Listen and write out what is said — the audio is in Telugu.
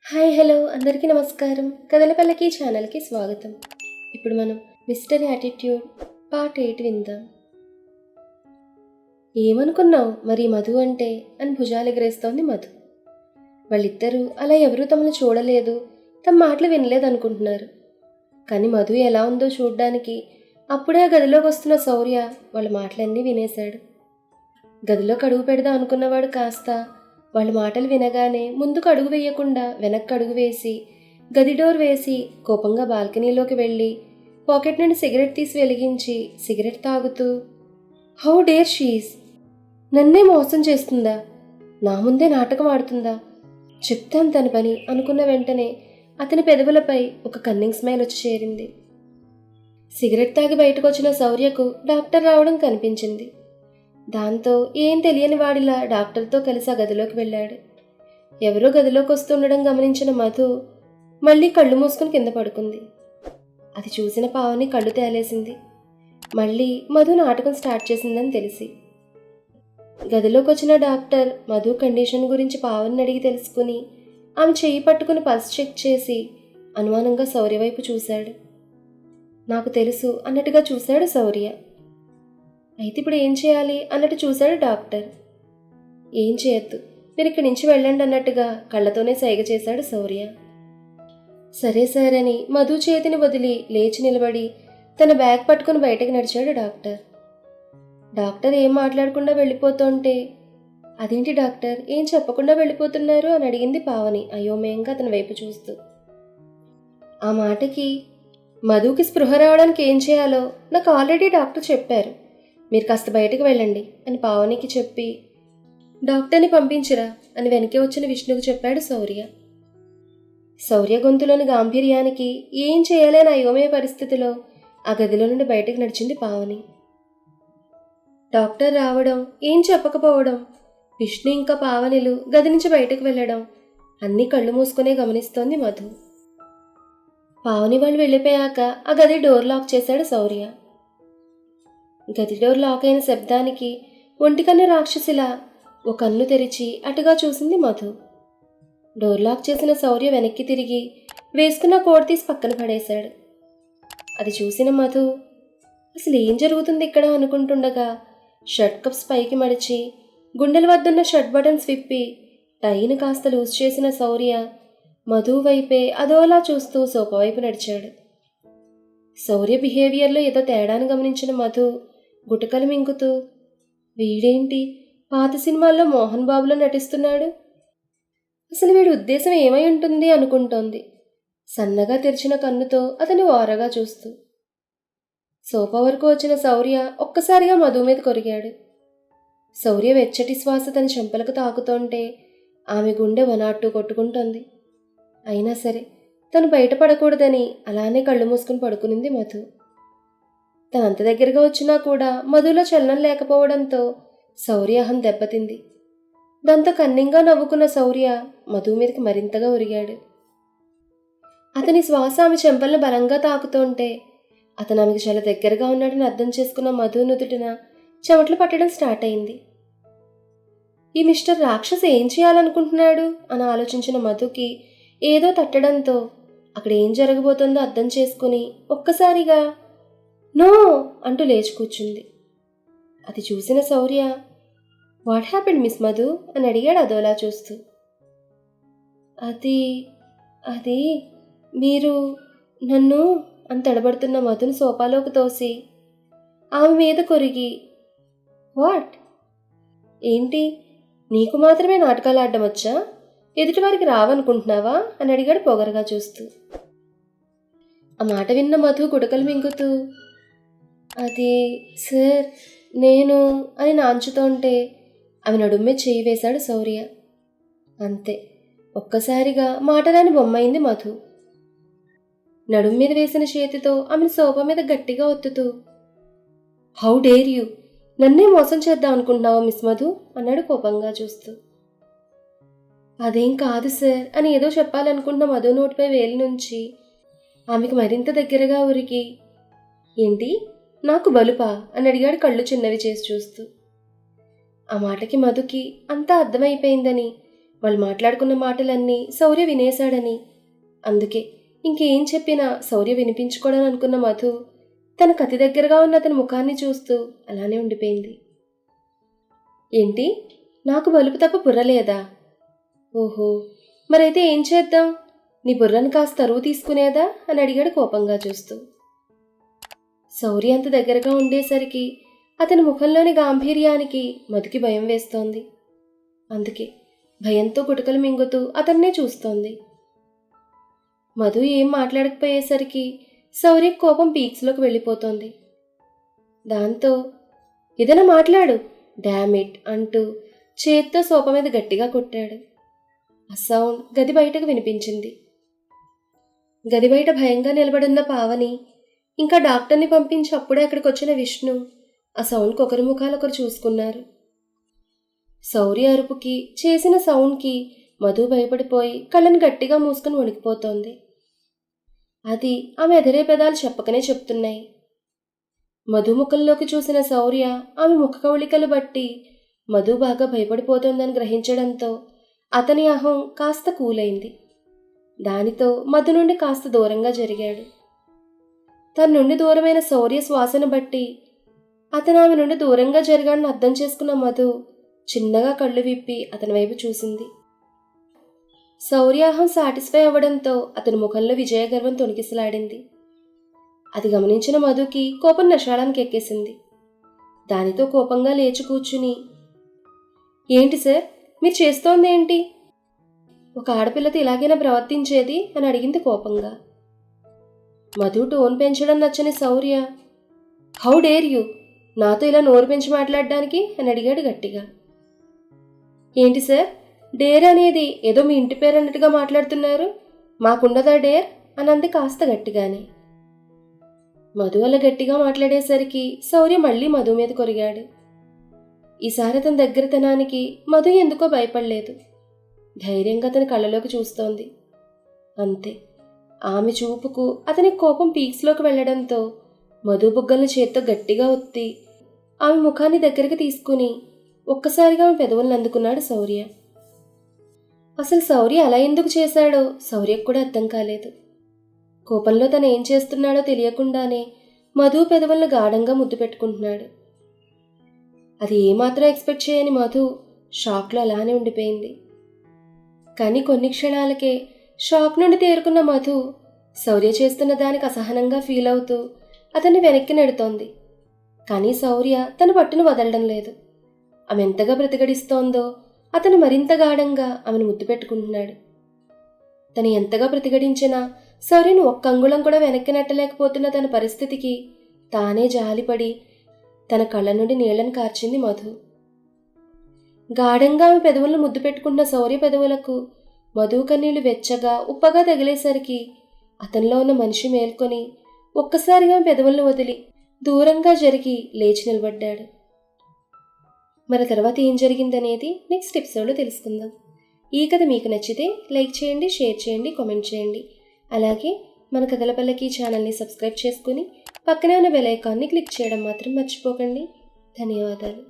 హాయ్ హలో అందరికీ నమస్కారం. కథల పల్లకి ఛానల్కి స్వాగతం. ఇప్పుడు మనం మిస్టర్ యాటిట్యూడ్ పార్ట్ 8 విందాం. ఏమనుకున్నావు మరి మధు అంటే అని భుజాలు ఎగరేస్తోంది మధు. వాళ్ళిద్దరూ అలా ఎవరూ తమను చూడలేదు, తమ మాటలు వినలేదు అనుకుంటున్నారు. కానీ మధు ఎలా ఉందో చూడ్డానికి అప్పుడే ఆ గదిలోకి వస్తున్న శౌర్య వాళ్ళ మాటలన్నీ వినేశాడు. గదిలోకి అడుగు పెడదాం అనుకున్నవాడు కాస్త వాళ్ళ మాటలు వినగానే ముందుకు అడుగు వేయకుండా వెనక్కి అడుగు వేసి గది డోర్ వేసి కోపంగా బాల్కనీలోకి వెళ్ళి పాకెట్ నుండి సిగరెట్ తీసి వెలిగించి సిగరెట్ తాగుతూ, హౌ డేర్ షీస్, నన్నే మోసం చేస్తుందా, నా ముందే నాటకం ఆడుతుందా, చెప్తాను తన పని అనుకున్న వెంటనే అతని పెదవులపై ఒక కన్నింగ్ స్మైల్ వచ్చి చేరింది. సిగరెట్ తాగి బయటకు వచ్చిన శౌర్యకు డాక్టర్ రావడం కనిపించింది. దాంతో ఏం తెలియని వాడిలా డాక్టర్తో కలిసి ఆ గదిలోకి వెళ్ళాడు. ఎవరో గదిలోకి వస్తుండడం గమనించిన మధు మళ్ళీ కళ్ళు మూసుకుని కింద పడుకుంది. అది చూసిన పావని కళ్ళు తేలేసింది. మళ్ళీ మధు నాటకం స్టార్ట్ చేసిందని తెలిసి గదిలోకి వచ్చిన డాక్టర్ మధు కండిషన్ గురించి పావని అడిగి తెలుసుకుని ఆమె చెయ్యి పట్టుకుని పల్స్ చెక్ చేసి అనుమానంగా శౌర్య వైపు చూశాడు. నాకు తెలుసు అన్నట్టుగా చూశాడు శౌర్య. అయితే ఇప్పుడు ఏం చేయాలి అన్నట్టు చూశాడు డాక్టర్. ఏం చేయొద్దు, మీరు ఇక్కడి నుంచి వెళ్ళండి అన్నట్టుగా కళ్ళతోనే సైగ చేశాడు శౌర్య. సరే సరే అని మధు చేతిని వదిలి లేచి నిలబడి తన బ్యాగ్ పట్టుకుని బయటకు నడిచాడు డాక్టర్. డాక్టర్ ఏం మాట్లాడకుండా వెళ్ళిపోతుంటే, అదేంటి డాక్టర్ ఏం చెప్పకుండా వెళ్ళిపోతున్నారు అని అడిగింది పావని అయోమయంగా అతని వైపు చూస్తూ. ఆ మాటకి మధుకి స్పృహ రావడానికి ఏం చేయాలో నాకు ఆల్రెడీ డాక్టర్ చెప్పారు, మీరు కాస్త బయటకు వెళ్ళండి అని పావనికి చెప్పి డాక్టర్ని పంపించిరా అని వెనక్కి వచ్చిన విష్ణుకు చెప్పాడు శౌర్య. శౌర్య గొంతులోని గాంభీర్యానికి ఏం చేయలేని అయోమయ పరిస్థితిలో ఆ గదిలో నుండి బయటకు నడిచింది పావని. డాక్టర్ రావడం, ఏం చెప్పకపోవడం, విష్ణు ఇంకా పావనిలు గది నుంచి బయటకు వెళ్ళడం అన్నీ కళ్ళు మూసుకునే గమనిస్తోంది మధు. పావని వాళ్ళు వెళ్ళిపోయాక ఆ గది డోర్ లాక్ చేశాడు శౌర్య. గది డోర్ లాక్ అయిన శబ్దానికి ఒంటికన్ను రాక్షసిలా ఒక కన్ను తెరిచి అటుగా చూసింది మధు. డోర్ లాక్ చేసిన శౌర్య వెనక్కి తిరిగి వేసుకున్న కోట్ తీసి పక్కన పడేశాడు. అది చూసిన మధు అసలు ఏం జరుగుతుంది ఇక్కడ అనుకుంటుండగా షర్ట్ కప్స్ పైకి మడిచి గుండెల వద్దున్న షర్ట్ బటన్స్ విప్పి టైను కాస్త లూజ్ చేసిన శౌర్య మధు వైపే అదోలా చూస్తూ సోఫా వైపు నడిచాడు. శౌర్య బిహేవియర్లో ఏదో తేడాను గమనించిన మధు గుటకలు మింగుతూ, వీడేంటి పాత సినిమాల్లో మోహన్ బాబులో నటిస్తున్నాడు, అసలు వీడి ఉద్దేశం ఏమై ఉంటుంది అనుకుంటోంది సన్నగా తెరిచిన కన్నుతో అతను ఓరగా చూస్తూ. సోఫా వరకు వచ్చిన శౌర్య ఒక్కసారిగా మధు మీద కొరిగాడు. శౌర్య వెచ్చటి శ్వాస తన చెంపలకు తాకుతుంటే ఆమె గుండె 102 కొట్టుకుంటోంది. అయినా సరే తను బయటపడకూడదని అలానే కళ్ళు మూసుకుని పడుకునింది మధు. తనంత దగ్గరగా వచ్చినా కూడా మధులో చలనం లేకపోవడంతో శౌర్య అహం దెబ్బతింది. దాంతో కన్నింగా నవ్వుకున్న శౌర్య మధు మీదకి మరింతగా ఉరిగాడు. అతని శ్వాస ఆమె చెంపలను బలంగా తాకుతుంటే అతను ఆమెకు చాలా దగ్గరగా ఉన్నాడని అర్థం చేసుకున్న మధు నుదుటిన చెమటలు పట్టడం స్టార్ట్ అయింది. ఈ మిస్టర్ రాక్షస్ ఏం చేయాలనుకుంటున్నాడు అని ఆలోచించిన మధుకి ఏదో తట్టడంతో అక్కడ ఏం జరగబోతుందో అర్థం చేసుకుని ఒక్కసారిగా నో అంటూ లేచి కూర్చుంది. అది చూసిన శౌర్య, వాట్ హ్యాపెండ్ మిస్ మధు అని అడిగాడు అదోలా చూస్తూ. అది మీరు నన్ను అని తడబడుతున్న మధును సోఫాలోకి తోసి ఆమె మీద కొరిగి, వాట్, ఏంటి నీకు మాత్రమే నాటకాలు ఆడడం వచ్చా, ఎదుటివారికి రావనుకుంటున్నావా అని అడిగాడు పొగరగా చూస్తూ. ఆ మాట విన్న మధు గుడకలు మింగుతూ, అది సార్ నేను అని నాంచుతుంటే ఆమె నడుమ్మే చేయి వేశాడు శౌర్య. అంతే, ఒక్కసారిగా మాటరాని బొమ్మైంది మధు. నడుం మీద వేసిన చేతితో ఆమెను సోఫా మీద గట్టిగా ఒత్తుతూ, హౌ డేర్ యూ, నన్నే మోసం చేద్దాం అనుకుంటున్నావా మిస్ మధు అన్నాడు కోపంగా చూస్తూ. అదేం కాదు సార్ అని ఏదో చెప్పాలనుకుంటున్న మధు నోటిపై వేలి నుంచి ఆమెకు మరింత దగ్గరగా ఉరికి, ఏంటి నాకు బలుపా అని అడిగాడు కళ్ళు చిన్నవి చేసి చూస్తూ. ఆ మాటకి మధుకి అంతా అర్థమైపోయిందని వాళ్ళు మాట్లాడుకున్న మాటలన్నీ శౌర్య వినేశాడని, అందుకే ఇంకేం చెప్పినా శౌర్య వినిపించుకోవడం అనుకున్న మధు తన కతి దగ్గరగా ఉన్న అతని ముఖాన్ని చూస్తూ అలానే ఉండిపోయింది. ఏంటి, నాకు బలుపు తప్ప బుర్ర లేదా? ఓహో, మరైతే ఏం చేద్దాం? నీ బుర్రను కాస్త తరువు తీసుకునేదా అని అడిగాడు కోపంగా చూస్తూ. శౌర్య అంత దగ్గరగా ఉండేసరికి అతని ముఖంలోని గాంభీర్యానికి మధుకి భయం వేస్తోంది. అందుకే భయంతో గుటకలు మింగుతూ అతన్నే చూస్తోంది. మధు ఏం మాట్లాడకపోయేసరికి శౌర్య కోపం పీక్స్లోకి వెళ్ళిపోతోంది. దాంతో ఏదైనా మాట్లాడు, డామిట్ అంటూ చేత్తో సోఫా మీద గట్టిగా కొట్టాడు. ఆ సౌండ్ గది బయటకు వినిపించింది. గది బయట భయంగా నిలబడున్న పావని, ఇంకా డాక్టర్ని పంపించి అప్పుడే అక్కడికి వచ్చిన విష్ణు ఆ సౌండ్కి ఒకరి ముఖాలు ఒకరు చూసుకున్నారు. శౌర్య అరుపుకి, చేసిన సౌండ్కి మధు భయపడిపోయి కళ్ళను గట్టిగా మూసుకుని వణికిపోతోంది. అది ఆమె ఎదరే పెదాలు చెప్పకనే చెప్తున్నాయి. మధు ముఖంలోకి చూసిన శౌర్య ఆమె ముఖ కవళికలు బట్టి మధు బాగా భయపడిపోతోందని గ్రహించడంతో అతని అహం కాస్త కూలైంది. దానితో మధు నుండి కాస్త దూరంగా జరిగాడు. తన నుండి దూరమైన శౌర్య శ్వాసను బట్టి అతను ఆమె నుండి దూరంగా జరిగాడని అర్థం చేసుకున్న మధు చిన్నగా కళ్ళు విప్పి అతని వైపు చూసింది. శౌర్యాహం సాటిస్ఫై అవ్వడంతో అతని ముఖంలో విజయగర్వం తొణికిసలాడింది. అది గమనించిన మధుకి కోపం నషాళానికి ఎక్కేసింది. దానితో కోపంగా లేచి కూర్చుని, ఏంటి సార్, మీరు చేస్తోంది ఏంటి? ఒక ఆడపిల్లతో ఇలాగైనా ప్రవర్తించేది అని అడిగింది కోపంగా. మధు టోన్ పెంచడం నచ్చని శౌర్య, హౌ డేర్ యూ, నాతో ఇలా నోరు పెంచి మాట్లాడడానికి అని అడిగాడు గట్టిగా. ఏంటి సార్, డేర్ అనేది ఏదో మీ ఇంటి పేరు అన్నట్టుగా మాట్లాడుతున్నారు, మాకుండదా డేర్ అని అంది కాస్త గట్టిగానే. మధు అలా గట్టిగా మాట్లాడేసరికి శౌర్య మళ్ళీ మధు మీద కొరిగాడు. ఈసారి అతని దగ్గరతనానికి మధు ఎందుకో భయపడలేదు. ధైర్యంగా అతని కళ్ళలోకి చూస్తోంది. అంతే, ఆమె చూపుకు అతని కోపం పీక్స్లోకి వెళ్లడంతో మధు బుగ్గల్ని చేత్తో గట్టిగా ఒత్తి ఆమె ముఖాన్ని దగ్గరికి తీసుకుని ఒక్కసారిగా ఆమె పెదవులను అందుకున్నాడు శౌర్య. అసలు శౌర్య అలా ఎందుకు చేశాడో శౌర్యకు కూడా అర్థం కాలేదు. కోపంలో తను ఏం చేస్తున్నాడో తెలియకుండానే మధు పెదవులను గాఢంగా ముద్దు పెట్టుకుంటున్నాడు. అది ఏమాత్రం ఎక్స్పెక్ట్ చేయని మధు షాక్లో అలానే ఉండిపోయింది. కానీ కొన్ని క్షణాలకే షాక్ నుండి తేరుకున్న మధు శౌర్య చేస్తున్న దానికి అసహనంగా ఫీల్ అవుతూ అతన్ని వెనక్కి నెడుతోంది. కానీ శౌర్య తన పట్టును వదలడం లేదు. ఆమె ఎంతగా ప్రతిఘటిస్తోందో అతను మరింత గాఢంగా ఆమెను ముద్దు పెట్టుకుంటున్నాడు. తను ఎంతగా ప్రతిఘటించినా శౌర్యను ఒక్క అంగుళం కూడా వెనక్కి నెట్టలేకపోతున్న తన పరిస్థితికి తానే జాలిపడి తన కళ్ళ నుండి నీళ్లను కార్చింది మధు. గాఢంగా ఆమె పెదవులను ముద్దు పెట్టుకున్న శౌర్య పెదవులకు మధు కన్నీళ్లు వెచ్చగా ఉప్పగా తగిలేసరికి అతనిలో ఉన్న మనిషి మేల్కొని ఒక్కసారిగా పెదవులను వదిలి దూరంగా జరిగి లేచి నిలబడ్డాడు. మరి తర్వాత ఏం జరిగిందనేది నెక్స్ట్ ఎపిసోడ్లో తెలుసుకుందాం. ఈ కథ మీకు నచ్చితే లైక్ చేయండి, షేర్ చేయండి, కామెంట్ చేయండి. అలాగే మన కథల పల్లకి ఛానల్ని సబ్స్క్రైబ్ చేసుకుని పక్కనే ఉన్న బెల్ ఐకాన్ని క్లిక్ చేయడం మాత్రం మర్చిపోకండి. ధన్యవాదాలు.